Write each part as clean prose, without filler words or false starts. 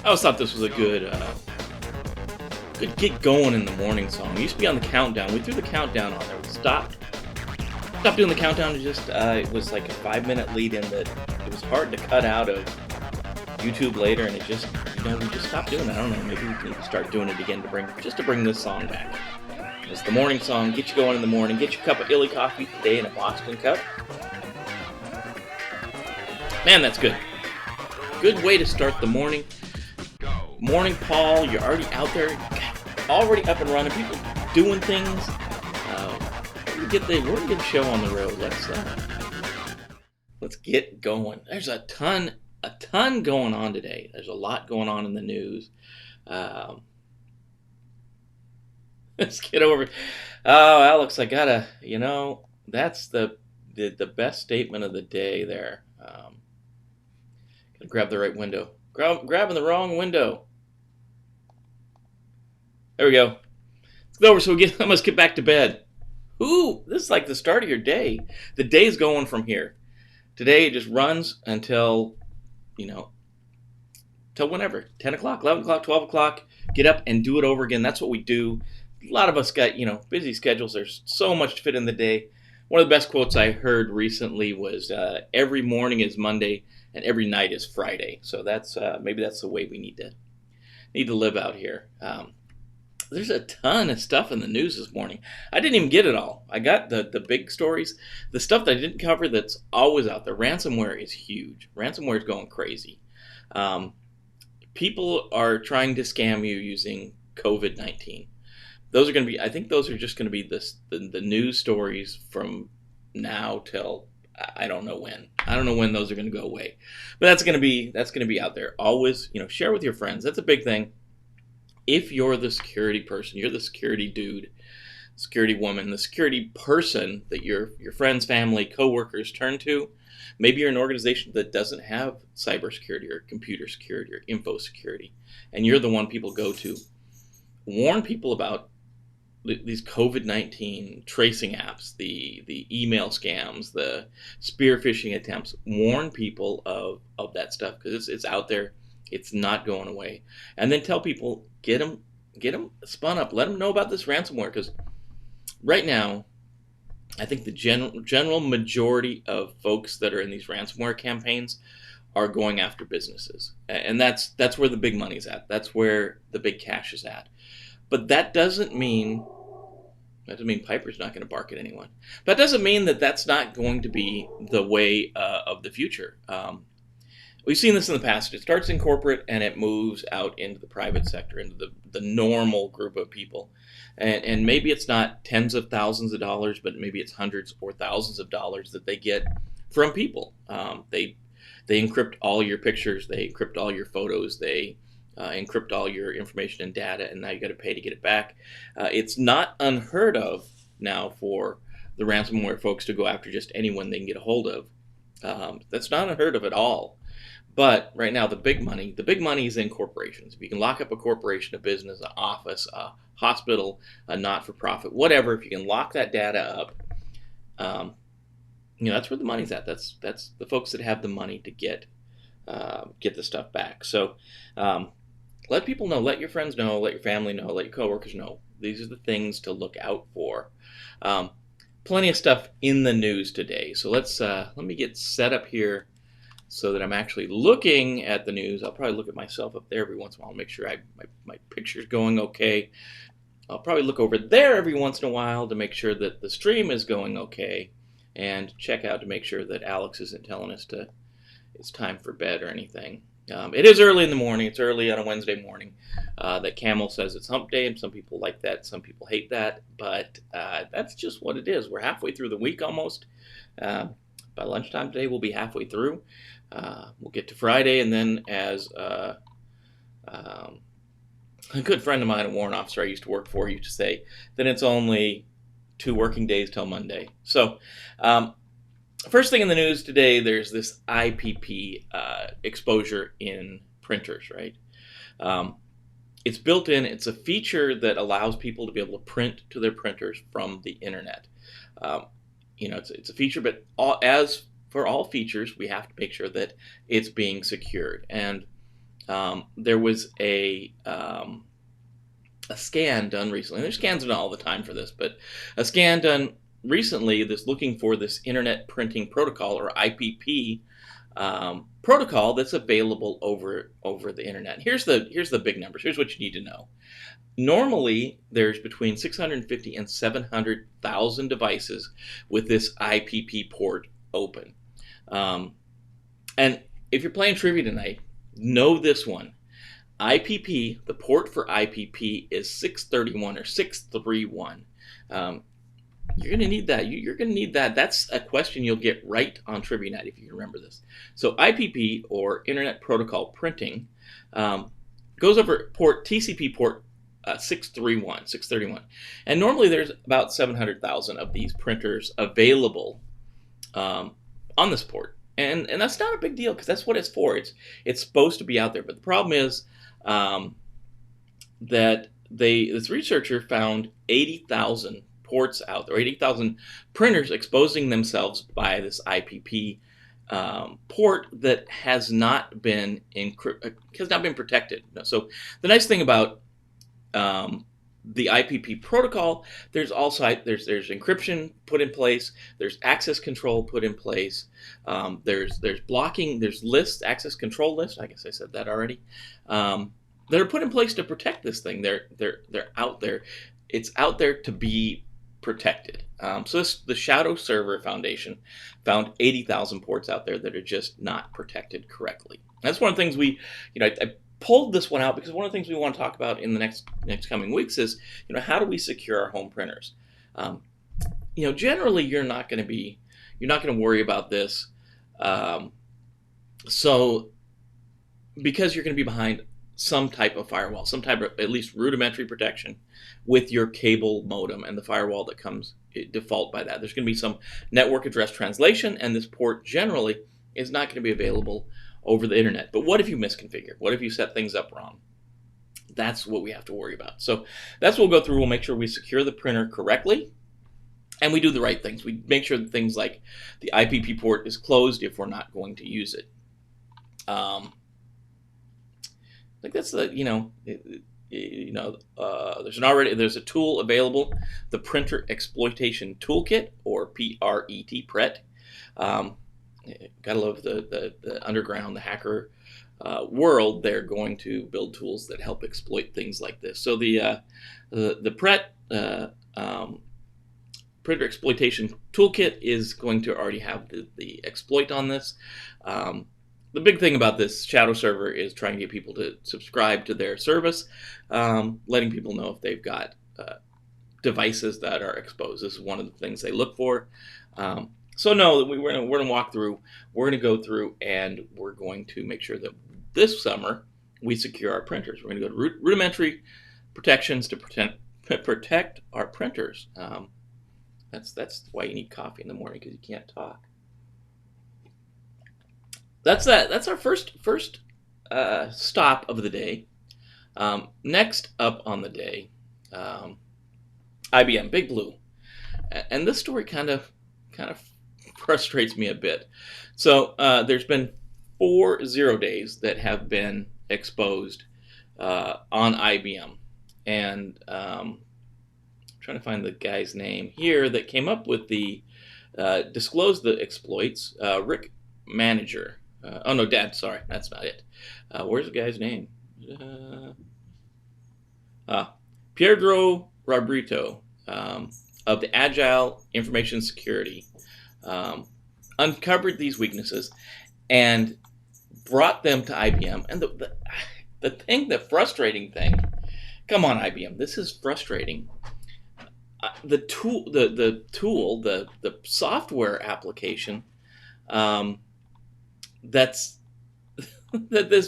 I always thought this was a good get going in the morning song. It used to be on the countdown. We threw the countdown on there. We stopped doing the countdown. It was like a 5-minute lead in that it was hard to cut out of YouTube later, and it just, we just stopped doing it. I don't know. Maybe we can start doing it again to bring this song back. It's the morning song. Get you going in the morning. Get your cup of illy coffee today in a Boston cup. Man, that's good. Good way to start the morning. Morning, Paul. You're already out there, already up and running. People doing things. We're gonna get the show on the road. Let's get going. There's a ton going on today. There's a lot going on in the news. Let's get over. Oh, Alex, I gotta. That's the best statement of the day there. Gotta grab the right window. Grabbing the wrong window. There we go. It's over, so I must get back to bed. Ooh, this is like the start of your day. The day's going from here. Today it just runs until, till whenever. 10 o'clock, 11 o'clock, 12 o'clock. Get up and do it over again. That's what we do. A lot of us got, busy schedules. There's so much to fit in the day. One of the best quotes I heard recently was, every morning is Monday and every night is Friday. So that's maybe that's the way we need to live out here. There's a ton of stuff in the news this morning. I didn't even get it all. I got the big stories. The stuff that I didn't cover that's always out there. Ransomware is huge. Ransomware is going crazy. People are trying to scam you using COVID-19. I think those are just going to be the news stories from now till I don't know when. I don't know when those are going to go away. But that's going to be out there. Always, share with your friends. That's a big thing. If you're the security person, you're the security dude, security woman, the security person that your friends, family, coworkers turn to, maybe you're an organization that doesn't have cybersecurity or computer security or info security, and you're the one people go to. Warn people about these COVID-19 tracing apps, the email scams, the spear phishing attempts. Warn people of that stuff because it's out there. It's not going away. And then tell people, get them spun up. Let them know about this ransomware, because right now, I think the general majority of folks that are in these ransomware campaigns are going after businesses, and that's where the big money's at. That's where the big cash is at. But that doesn't mean Piper's not going to bark at anyone. That doesn't mean that that's not going to be the way of the future. We've seen this in the past. It starts in corporate and it moves out into the private sector, into the normal group of people. And maybe it's not tens of thousands of dollars, but maybe it's hundreds or thousands of dollars that they get from people. They encrypt all your pictures. They encrypt all your photos. They encrypt all your information and data, and now you got to pay to get it back. It's not unheard of now for the ransomware folks to go after just anyone they can get a hold of. That's not unheard of at all. But right now, the big money is in corporations. If you can lock up a corporation, a business, an office, a hospital, a not-for-profit, whatever, if you can lock that data up, that's where the money's at. That's the folks that have the money to get the stuff back. So let people know, let your friends know, let your family know, let your coworkers know. These are the things to look out for. Plenty of stuff in the news today. So let me get set up here so that I'm actually looking at the news. I'll probably look at myself up there every once in a while, make sure my picture's going okay. I'll probably look over there every once in a while to make sure that the stream is going okay, and check out to make sure that Alex isn't telling us it's time for bed or anything. It is early in the morning. It's early on a Wednesday morning. That Camel says it's hump day, and some people like that. Some people hate that, but that's just what it is. We're halfway through the week almost. By lunchtime today, we'll be halfway through. We'll get to Friday, and then as a good friend of mine, a warrant officer I used to work for, used to say, then it's only 2 working days till Monday. So, first thing in the news today, there's this IPP exposure in printers, right? It's built in. It's a feature that allows people to be able to print to their printers from the internet. It's a feature, but as for all features, we have to make sure that it's being secured. And there was a scan done recently. There's scans done all the time for this, but a scan done recently that's looking for this Internet Printing Protocol, or IPP, protocol that's available over the internet. Here's the big numbers. Here's what you need to know. Normally, there's between 650 and 700,000 devices with this IPP port open. And if you're playing trivia tonight, know this one. IPP, the port for IPP is 631 or 631. You're going to need that. You're going to need that. That's a question you'll get right on Trivia Night if you can remember this. So IPP, or Internet Protocol Printing, goes over TCP port 631. And normally there's about 700,000 of these printers available on this port. And that's not a big deal, because that's what it's for. It's supposed to be out there. But the problem is that this researcher found 80,000 ports out there, 80,000 printers exposing themselves by this IPP port that has not been protected. So the nice thing about the IPP protocol, there's encryption put in place, there's access control put in place, there's blocking, there's lists, access control lists. I guess I said that already. That are put in place to protect this thing. They're out there. It's out there to be protected. So the Shadow Server Foundation found 80,000 ports out there that are just not protected correctly. That's one of the things I pulled this one out because one of the things we want to talk about in the next coming weeks is, how do we secure our home printers? Generally you're not going to worry about this. So because you're going to be behind some type of firewall, some type of at least rudimentary protection with your cable modem and the firewall that comes default by that. There's going to be some network address translation, and this port generally is not going to be available over the internet. But what if you misconfigure? What if you set things up wrong? That's what we have to worry about. So that's what we'll go through. We'll make sure we secure the printer correctly, and we do the right things. We make sure that things like the IPP port is closed if we're not going to use it. Like that's there's a tool available, the Printer Exploitation Toolkit, or PRET. Gotta love the underground, the hacker world. They're going to build tools that help exploit things like this. So the PRET Printer Exploitation Toolkit is going to already have the exploit on this. The big thing about this shadow server is trying to get people to subscribe to their service, letting people know if they've got devices that are exposed. This is one of the things they look for. So no, we're going to walk through. We're going to go through, and we're going to make sure that this summer we secure our printers. We're going to go to rudimentary protections to protect our printers. That's why you need coffee in the morning, because you can't talk. That's our first stop of the day. Next up on the day, IBM Big Blue, and this story kind of frustrates me a bit. So there's been 4 0 days that have been exposed on IBM, and I'm trying to find the guy's name here that came up with disclosed the exploits. Rick Manager. Sorry, that's not it. Where's the guy's name? Pedro Robrito of the Agile Information Security uncovered these weaknesses and brought them to IBM. And the frustrating thing, come on IBM, this is frustrating. The software application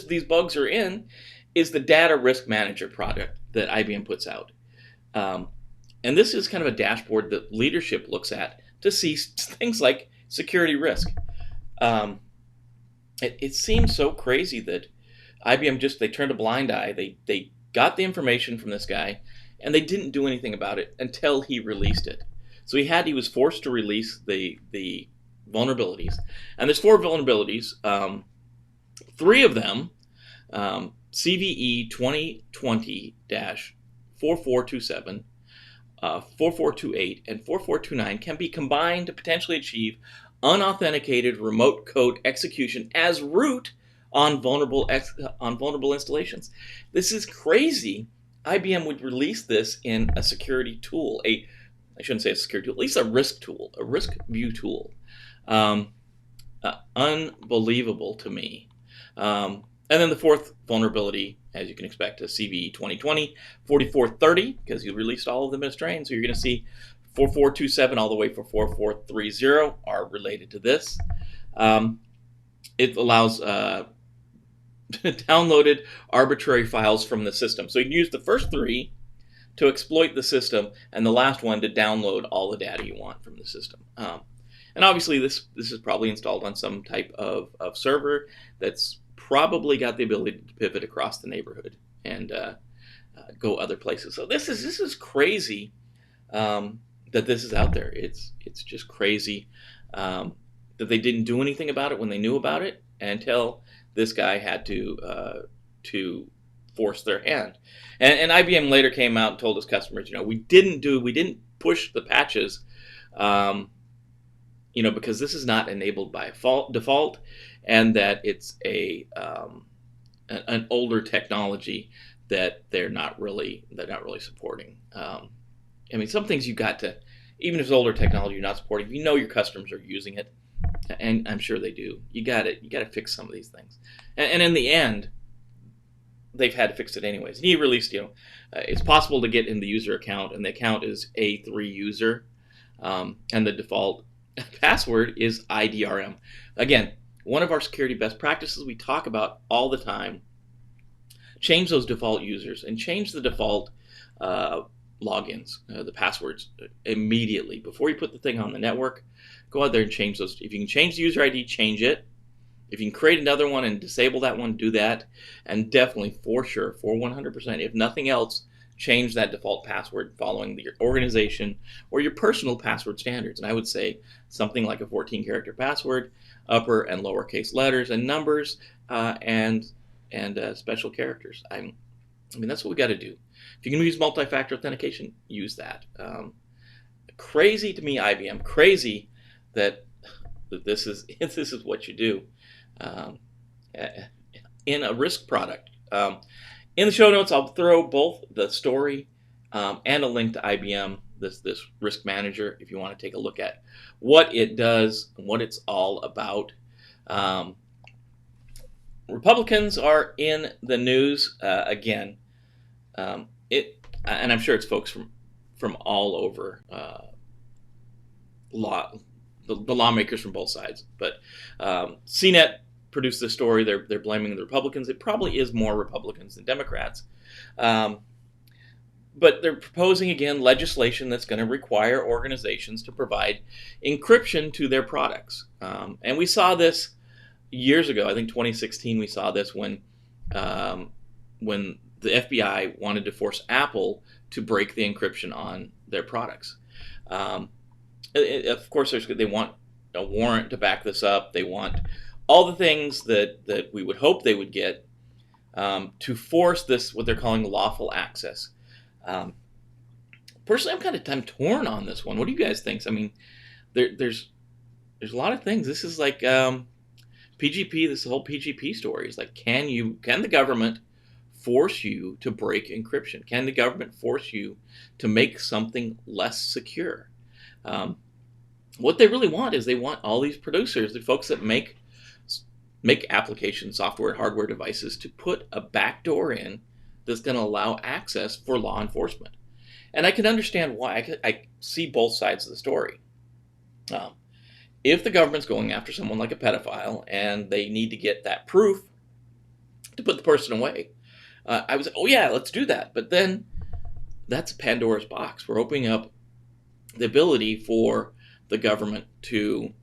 these bugs are in is the Data Risk Manager product that IBM puts out. And this is kind of a dashboard that leadership looks at to see things like security risk. It seems so crazy that IBM they turned a blind eye. They got the information from this guy, and they didn't do anything about it until he released it. So he was forced to release the vulnerabilities, and there's 4 vulnerabilities. 3 of them CVE 2020-4427, 4428, and 4429 can be combined to potentially achieve unauthenticated remote code execution as root on vulnerable installations. This is crazy. IBM would release this in a security tool, I shouldn't say a security tool, at least a risk tool, a risk view tool. Unbelievable to me. And then the fourth vulnerability, as you can expect, is CVE 2020-4430, because you released all of them as strain. So you're going to see 4427 all the way for 4430 are related to this. It allows downloaded arbitrary files from the system. So you can use the first three to exploit the system, and the last one to download all the data you want from the system. And obviously this is probably installed on some type of server that's probably got the ability to pivot across the neighborhood and go other places. So this is crazy that this is out there. It's just crazy that they didn't do anything about it when they knew about it until this guy had to force their hand. And IBM later came out and told his customers, we didn't push the patches, because this is not enabled by default, and that it's an older technology that they're not really supporting. Some things you got to, even if it's older technology you're not supporting, if you know your customers are using it, and I'm sure they do, you got to fix some of these things. And in the end, they've had to fix it anyways. And he released, it's possible to get in the user account, and the account is A3 user, and the default password is IDRM. Again, one of our security best practices we talk about all the time. Change those default users and change the default logins, the passwords, immediately before you put the thing on the network. Go out there and change those. If you can change the user ID, change it. If you can create another one and disable that one, do that. And definitely, for sure, for 100%, if nothing else, change that default password following your organization or your personal password standards. And I would say something like a 14-character password, upper and lowercase letters and numbers, and special characters. That's what we got to do. If you can use multi-factor authentication, use that. Crazy to me, IBM. Crazy that this is what you do in a risk product. In the show notes, I'll throw both the story and a link to IBM, this risk manager, if you want to take a look at what it does and what it's all about. Republicans are in the news again. And I'm sure it's folks from all over the lawmakers from both sides. But CNET produced this story. They're blaming the Republicans. It probably is more Republicans than Democrats. But they're proposing, again, legislation that's going to require organizations to provide encryption to their products. And we saw this years ago. I think 2016 we saw this when the FBI wanted to force Apple to break the encryption on their products. Of course, they want a warrant to back this up. They want all the things that we would hope they would get to force this, what they're calling lawful access. Personally, I'm torn on this one. What do you guys think? There's a lot of things. This is like PGP. This whole PGP story is like, can the government force you to break encryption? Can the government force you to make something less secure? What they really want is they want all these producers, the folks that make application software, hardware devices, to put a backdoor in that's going to allow access for law enforcement. And I can understand why. I see both sides of the story. If the government's going after someone like a pedophile and they need to get that proof to put the person away, I was, oh yeah, let's do that. But then that's Pandora's box. We're opening up the ability for the government to,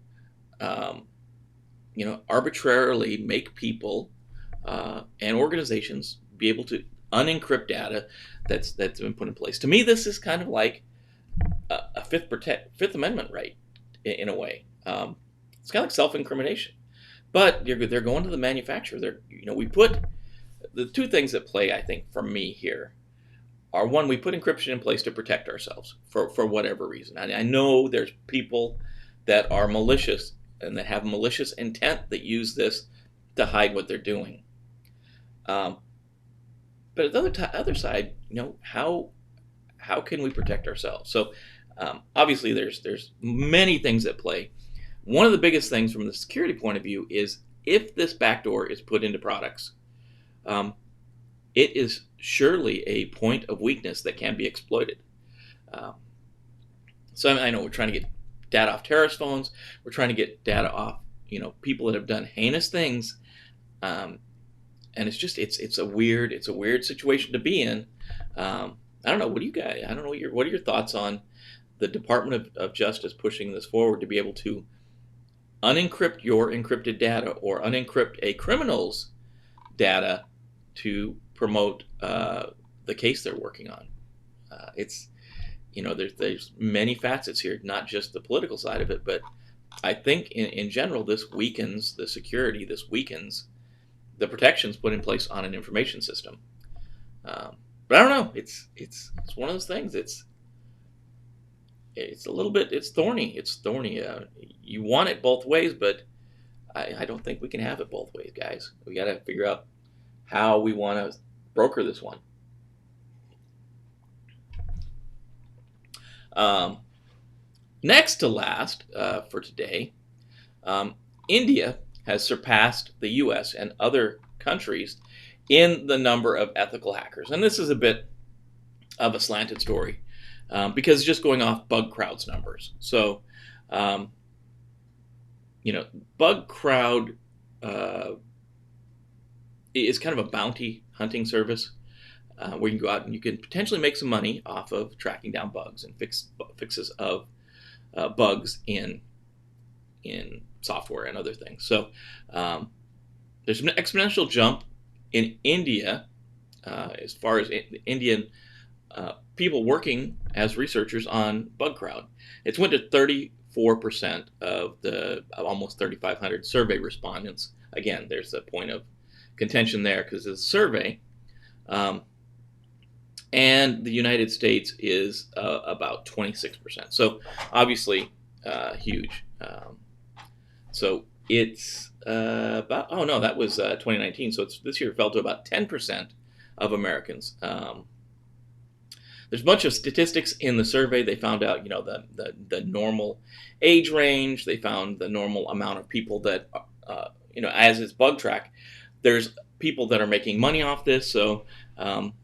arbitrarily make people and organizations be able to unencrypt data that's been put in place. To me, this is kind of like a Fifth Amendment right in a way. It's kind of like self-incrimination, but they're going to the manufacturer. We put the two things that play, I think, for me here are, one, we put encryption in place to protect ourselves for whatever reason. I know there's people that are malicious and that have malicious intent that use this to hide what they're doing. But at the other side, how can we protect ourselves? So obviously there's many things at play. One of the biggest things from the security point of view is if this backdoor is put into products, it is surely a point of weakness that can be exploited. So I know we're trying to get data off terrorist phones. We're trying to get data off, people that have done heinous things. And it's a weird situation to be in. I don't know. I don't know what are your thoughts on the Department of Justice pushing this forward to be able to unencrypt your encrypted data or unencrypt a criminal's data to promote the case they're working on. There's many facets here, not just the political side of it, but I think in general this weakens the security. This weakens the protections put in place on an information system. But I don't know. It's one of those things. It's a little bit. It's thorny. You want it both ways, but I don't think we can have it both ways, guys. We got to figure out how we want to broker this one. Next to last for today, India has surpassed the U.S. and other countries in the number of ethical hackers. And this is a bit of a slanted story because it's just going off BugCrowd's numbers. So, BugCrowd is kind of a bounty hunting service where you can go out and you can potentially make some money off of tracking down bugs and fixes of bugs in software and other things. So there's an exponential jump in India as far as Indian people working as researchers on BugCrowd. It's went to 34% of the almost 3,500 survey respondents. Again, there's a point of contention there because it's a survey. And the United States is about 26%. So obviously huge. So it's about, that was 2019. So this year fell to about 10% of Americans. There's a bunch of statistics in the survey. They found out, the normal age range. They found the normal amount of people that, as it's bug track, there's people that are making money off this. So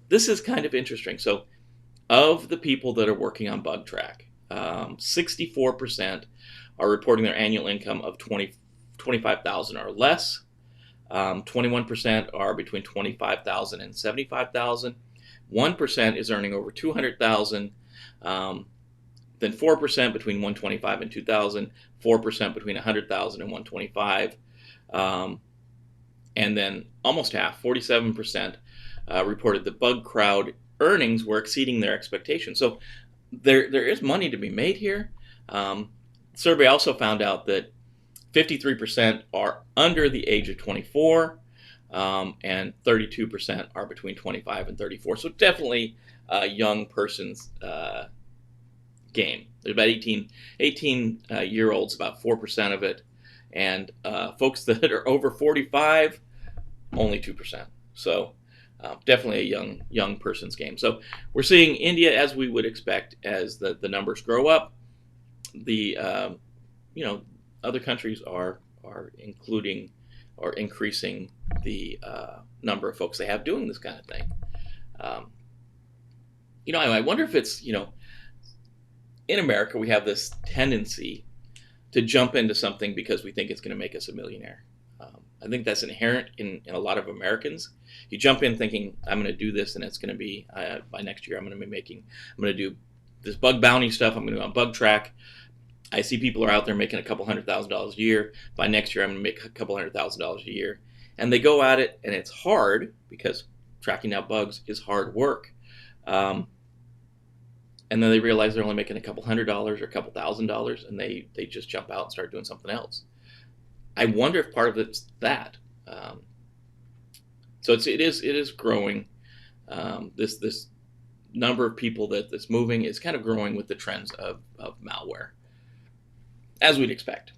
this is kind of interesting. So of the people that are working on bug track, 64% are reporting their annual income of $25,000 or less. 21% are between $25,000 and $75,000. 1% is earning over $200,000. Then 4% between $125,000 and $2,000. 4% between $100,000 and $125,000. And then almost half, 47%, reported the BugCrowd earnings were exceeding their expectations. So there is money to be made here. The survey also found out that 53% are under the age of 24, and 32% are between 25 and 34. So definitely a young person's game. There's about 18-year-olds, about 4% of it, and folks that are over 45, only 2%. So definitely a young person's game. So we're seeing India, as we would expect, as the numbers grow up. The other countries are including or increasing the number of folks they have doing this kind of thing. I wonder if it's, in America we have this tendency to jump into something because we think it's going to make us a millionaire. I think that's inherent in a lot of Americans. You jump in thinking, I'm going to do this and it's going to be, by next year I'm going to do this bug bounty stuff, I'm going to go on bug track. I see people are out there making a couple $100,000 a year. By next year I'm going to make a couple $100,000 a year. And they go at it and it's hard because tracking down bugs is hard work. And then they realize they're only making a couple $100 or a couple $1,000 and they just jump out and start doing something else. I wonder if part of it's that. So it is growing. This number of people that's moving is kind of growing with the trends of malware, as we'd expect.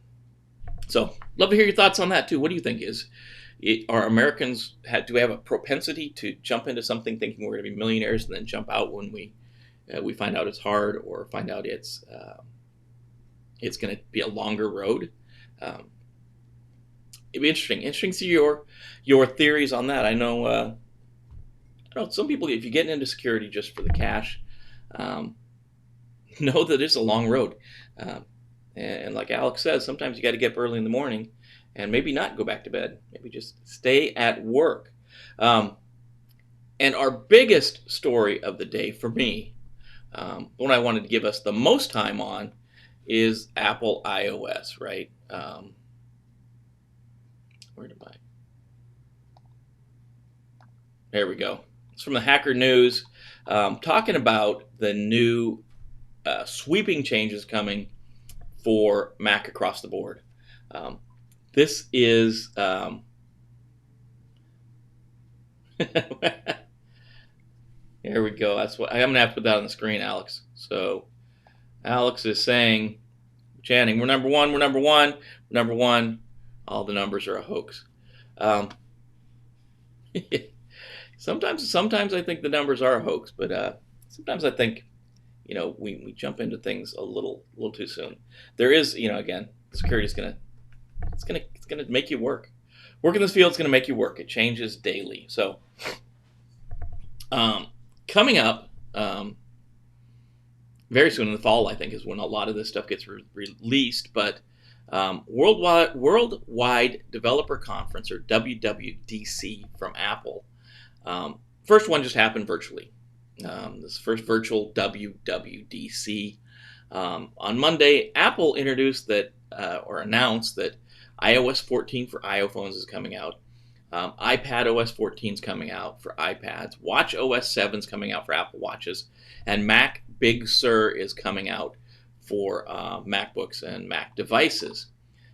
So, love to hear your thoughts on that too. What do you think? Are Americans do we have a propensity to jump into something thinking we're going to be millionaires and then jump out when we find out it's hard, or find out it's going to be a longer road? It'd be interesting to see your theories on that. I know some people, if you're getting into security just for the cash, know that it's a long road. And like Alex says, sometimes you got to get up early in the morning and maybe not go back to bed. Maybe just stay at work. And our biggest story of the day for me, the one I wanted to give us the most time on, is Apple iOS, right? Where did I? There we go. It's from the Hacker News, talking about the new sweeping changes coming for Mac across the board. This is there we go. That's what I'm gonna have to put that on the screen, Alex. So Alex is saying, chanting, "We're number one. We're number one. We're number one. All the numbers are a hoax." Sometimes I think the numbers are a hoax, but sometimes I think we jump into things a little too soon. There is, again, security is gonna make you work. Work in this field is gonna make you work. It changes daily. So, coming up very soon in the fall, I think, is when a lot of this stuff gets released. But Worldwide Developer Conference, or WWDC, from Apple. First one just happened virtually. This first virtual WWDC. On Monday, Apple introduced or announced that iOS 14 for iPhones is coming out. iPadOS 14 is coming out for iPads. watchOS 7 is coming out for Apple Watches. And Mac Big Sur is coming out for MacBooks and Mac devices.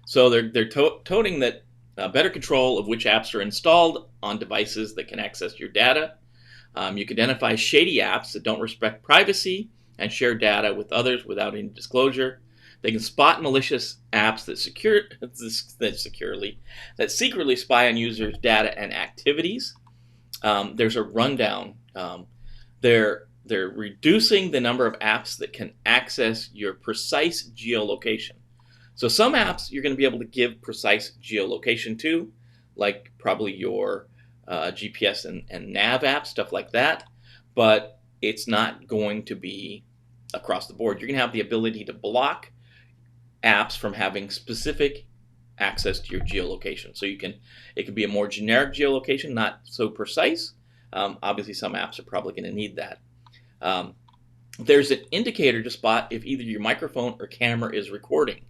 So they're toting that better control of which apps are installed on devices that can access your data. You can identify shady apps that don't respect privacy and share data with others without any disclosure. They can spot malicious apps that secretly spy on users' data and activities. There's a rundown. They're reducing the number of apps that can access your precise geolocation. So some apps you're going to be able to give precise geolocation to, like probably your GPS and nav apps, stuff like that. But it's not going to be across the board. You're going to have the ability to block apps from having specific access to your geolocation. So it can be a more generic geolocation, not so precise. Obviously, some apps are probably going to need that. There's an indicator to spot if either your microphone or camera is recording.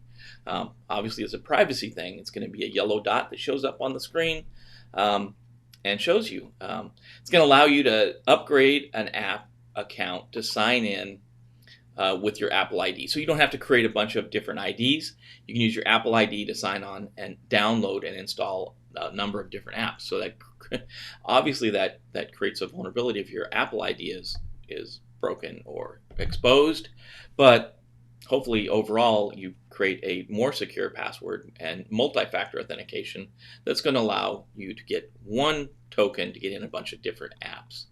Obviously, it's a privacy thing. It's going to be a yellow dot that shows up on the screen and shows you. It's going to allow you to upgrade an app account to sign in with your Apple ID. So you don't have to create a bunch of different IDs. You can use your Apple ID to sign on and download and install a number of different apps. So that obviously that creates a vulnerability if your Apple ID is broken or exposed. But hopefully overall you create a more secure password and multi-factor authentication that's going to allow you to get one token to get in a bunch of different apps.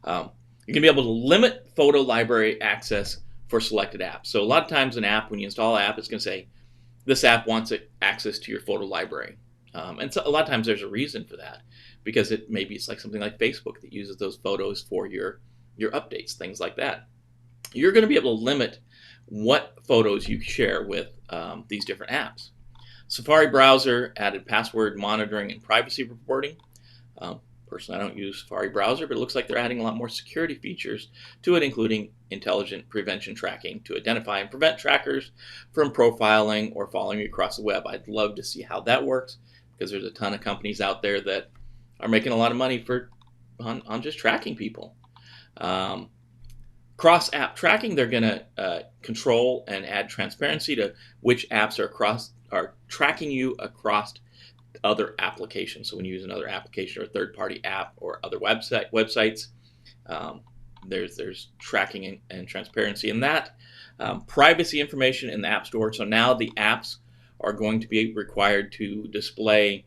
You're going to be able to limit photo library access for selected apps. So a lot of times an app, when you install an app, it's going to say, this app wants access to your photo library. And so a lot of times there's a reason for that, because maybe it's like something like Facebook that uses those photos for your updates, things like that. You're going to be able to limit what photos you share with these different apps. Safari browser added password monitoring and privacy reporting. Personally, I don't use Safari browser, but it looks like they're adding a lot more security features to it, including intelligent prevention tracking to identify and prevent trackers from profiling or following you across the web. I'd love to see how that works, because there's a ton of companies out there that are making a lot of money on just tracking people. Cross-app tracking, they're going to control and add transparency to which apps are tracking you across other applications. So when you use another application or a third-party app or other websites, um, there's tracking and transparency in that. Privacy information in the App Store. So now the apps are going to be required to display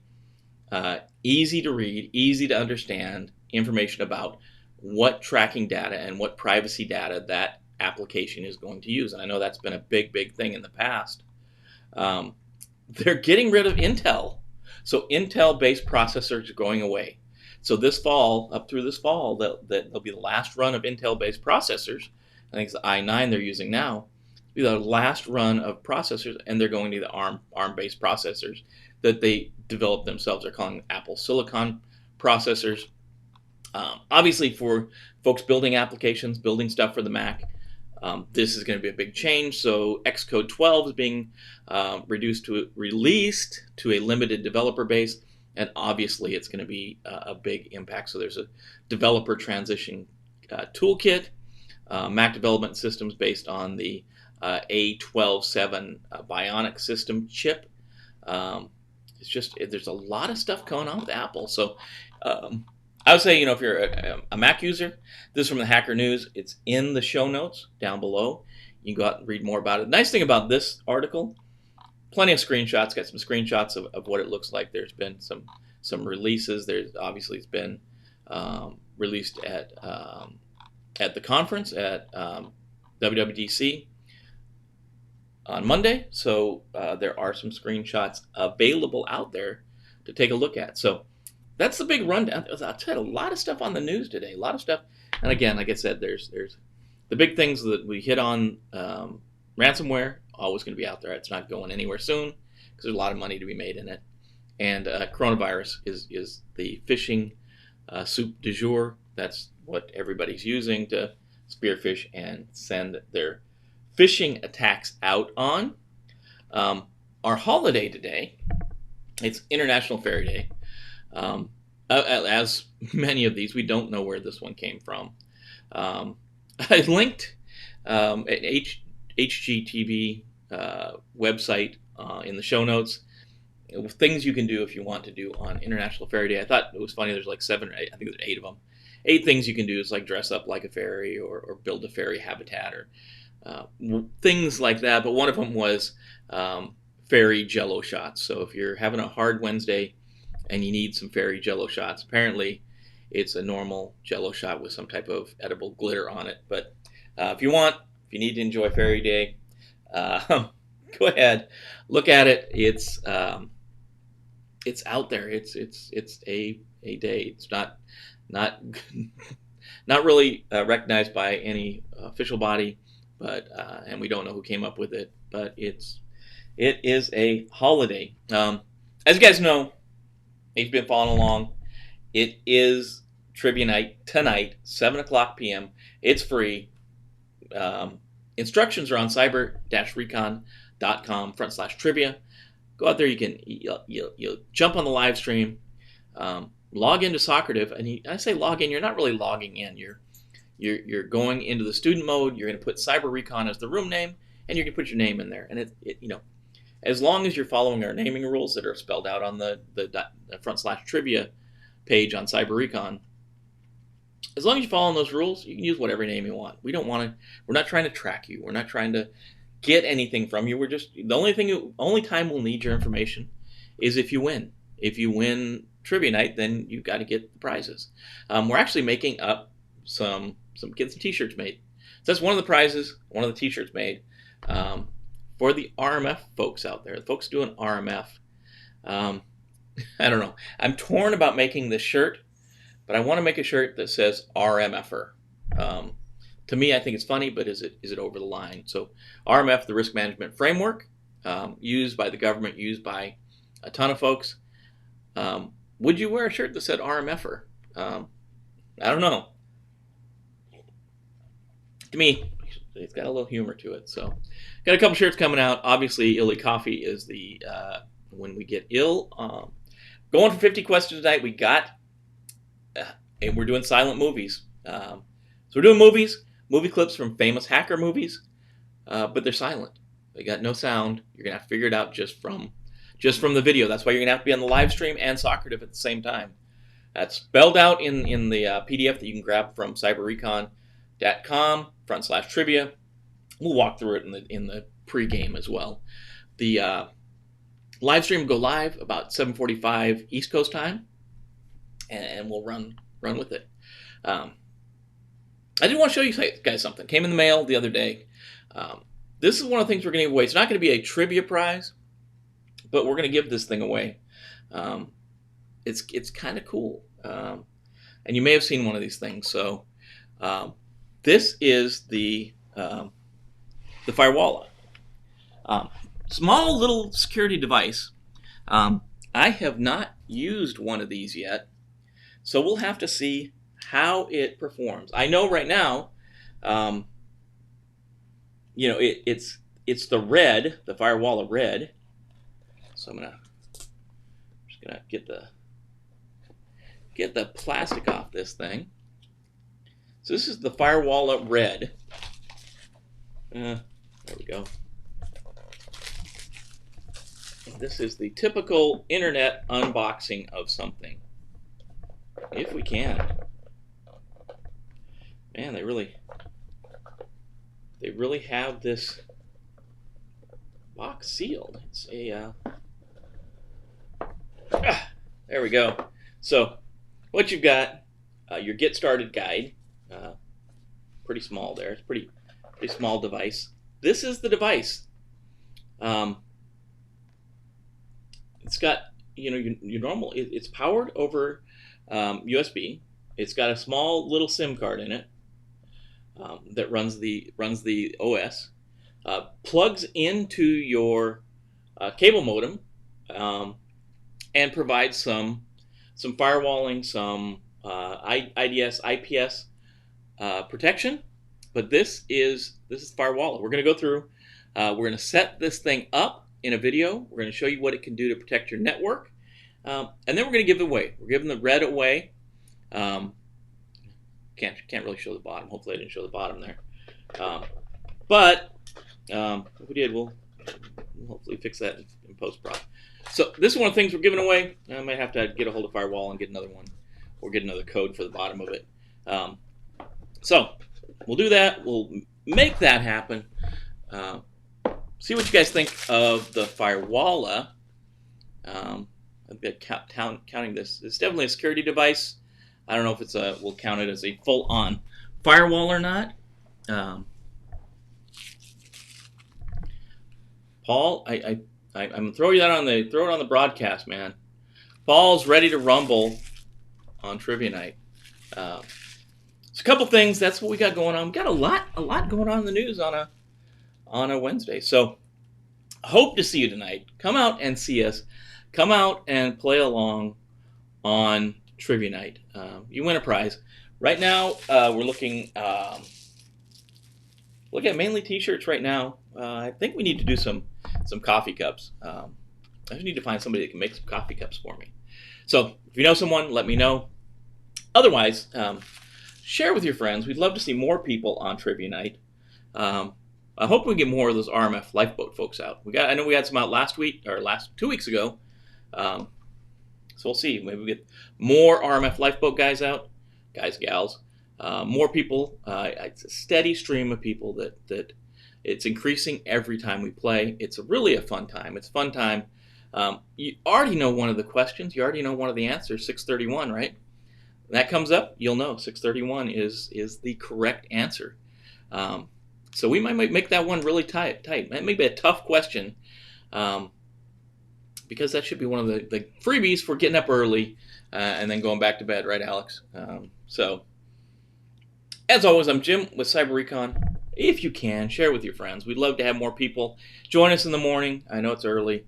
easy to read, easy to understand information about what tracking data and what privacy data that application is going to use. And I know that's been a big thing in the past. They're getting rid of Intel. So Intel-based processors are going away. So this fall, up through this fall, there'll be the last run of Intel-based processors. I think it's the i9 they're using now. It'll be the last run of processors, and they're going to the ARM-based processors that they developed themselves. They're calling Apple Silicon processors. Obviously, for folks building applications, building stuff for the Mac, this is going to be a big change. So Xcode 12 is being released to a limited developer base, and obviously it's going to be a big impact. So there's a developer transition toolkit, Mac development systems based on the A12.7 Bionic system chip. There's a lot of stuff going on with Apple. So I would say, if you're a Mac user, this is from the Hacker News. It's in the show notes down below. You can go out and read more about it. Nice thing about this article, plenty of screenshots. Got some screenshots of what it looks like. There's been some releases. There's obviously it's been released at the conference at WWDC on Monday. So there are some screenshots available out there to take a look at. So that's the big rundown. I'll tell you, a lot of stuff on the news today. A lot of stuff. And again, like I said, there's the big things that we hit on. Ransomware, always going to be out there. It's not going anywhere soon because there's a lot of money to be made in it. And coronavirus is the phishing soup du jour. That's what everybody's using to spearfish and send their phishing attacks out on. Our holiday today, it's International Faery Day. As many of these, we don't know where this one came from. I linked an HGTV website in the show notes. Things you can do if you want to do on International Faery Day. I thought it was funny. There's like 7 or 8. I think there's 8 of them. 8 things you can do is like dress up like a fairy or build a fairy habitat or things like that. But one of them was fairy jello shots. So if you're having a hard Wednesday and you need some fairy jello shots, apparently it's a normal jello shot with some type of edible glitter on it. But if you need to enjoy Fairy Day, go ahead, look at it. It's out there. It's a day. It's not really recognized by any official body, but and we don't know who came up with it. But it is a holiday. As you guys know, if you've been following along, it is trivia night tonight, 7:00 p.m. It's free. Instructions are on cyber-recon.com/trivia. Go out there. You'll jump on the live stream, log into Socrative, and I say log in. You're not really logging in. You're going into the student mode. You're going to put Cyber-Recon as the room name, and you're going to put your name in there. And as long as you're following our naming rules that are spelled out on the front/trivia page on Cyber-Recon, as long as you're following those rules, you can use whatever name you want. We're not trying to track you. We're not trying to get anything from you. The only time we'll need your information is if you win. If you win trivia night, then you've got to get the prizes. We're actually making up some t-shirts made. So that's one of the prizes, one of the t-shirts made. For the RMF folks out there, the folks doing RMF, I don't know. I'm torn about making this shirt, but I want to make a shirt that says RMFer. To me, I think it's funny, but is it over the line? So RMF, the risk management framework, used by the government, used by a ton of folks. Would you wear a shirt that said RMFer? I don't know. To me, it's got a little humor to it. So got a couple shirts coming out. Obviously, Illy Coffee is the when we get ill. Going for 50 questions tonight. We got, and we're doing silent movies. So we're doing movie clips from famous hacker movies, but they're silent. They got no sound. You're gonna have to figure it out just from just from the video. That's why you're going to have to be on the live stream and Socrative at the same time. That's spelled out in the PDF that you can grab from cyber-recon.com/trivia. We'll walk through it in the pregame as well. The live stream will go live about 7:45 East Coast time, and we'll run with it. I did want to show you guys something. Came in the mail the other day. This is one of the things we're going to give away. It's not going to be a trivia prize, but we're going to give this thing away. It's kind of cool, and you may have seen one of these things. So this is the Firewall. Small little security device. I have not used one of these yet, so we'll have to see how it performs. I know right now, it's the red, the Firewall of Red. So I'm just gonna get the plastic off this thing. So this is the Firewall of Red. There we go. This is the typical internet unboxing of something. If we can. Man, they really have this box sealed. It's a there we go. So what you've got, your get started guide. Pretty small there. It's pretty small device. This is the device. It's got your normal. It's powered over USB. It's got a small little SIM card in it that runs the OS. Plugs into your cable modem and provides some firewalling, some IDS, IPS protection. But this is Firewall. We're going to go through. We're going to set this thing up in a video. We're going to show you what it can do to protect your network, and then we're going to give it away. We're giving the red away. Can't really show the bottom. Hopefully, I didn't show the bottom there. But if we did, we'll hopefully fix that in post-prod. So this is one of the things we're giving away. I might have to get a hold of Firewall and get another one, or get another code for the bottom of it. So we'll do that. We'll make that happen. See what you guys think of the Firewall. I'm counting this. It's definitely a security device. I don't know if we'll count it as a full-on firewall or not. Paul, I'm gonna throw it on the broadcast, man. Paul's ready to rumble on trivia night. So a couple things. That's what we got going on. We got a lot going on in the news on a Wednesday. So hope to see you tonight. Come out and see us. Come out and play along on trivia night. You win a prize. Right now, we're looking at mainly t-shirts right now. I think we need to do some coffee cups. I just need to find somebody that can make some coffee cups for me. So if you know someone, let me know. Otherwise, share with your friends. We'd love to see more people on trivia night. I hope we get more of those RMF lifeboat folks out. I know we had some out last 2 weeks ago. So we'll see. Maybe we get more RMF lifeboat guys out, gals. More people. It's a steady stream of people that it's increasing every time we play. It's really a fun time. It's a fun time. You already know one of the questions. You already know one of the answers. 631, right? When that comes up, you'll know 631 is the correct answer. So we might make that one really tight. That may be a tough question, because that should be one of the freebies for getting up early and then going back to bed, right, Alex? So, as always, I'm Jim with Cyber-Recon. If you can, share with your friends. We'd love to have more people join us in the morning. I know it's early.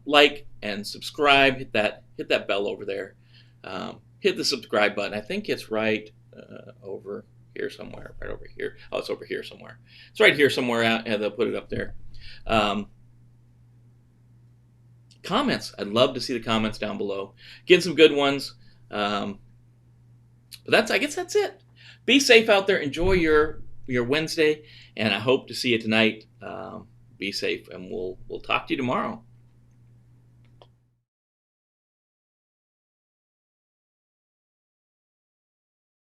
Like and subscribe. Hit that bell over there. Hit the subscribe button. I think it's right over here somewhere. Right over here. Oh, it's over here somewhere. It's right here somewhere. They'll put it up there. Comments. I'd love to see the comments down below. Get some good ones. But I guess that's it. Be safe out there. Enjoy your Wednesday, and I hope to see you tonight. Be safe, and we'll talk to you tomorrow.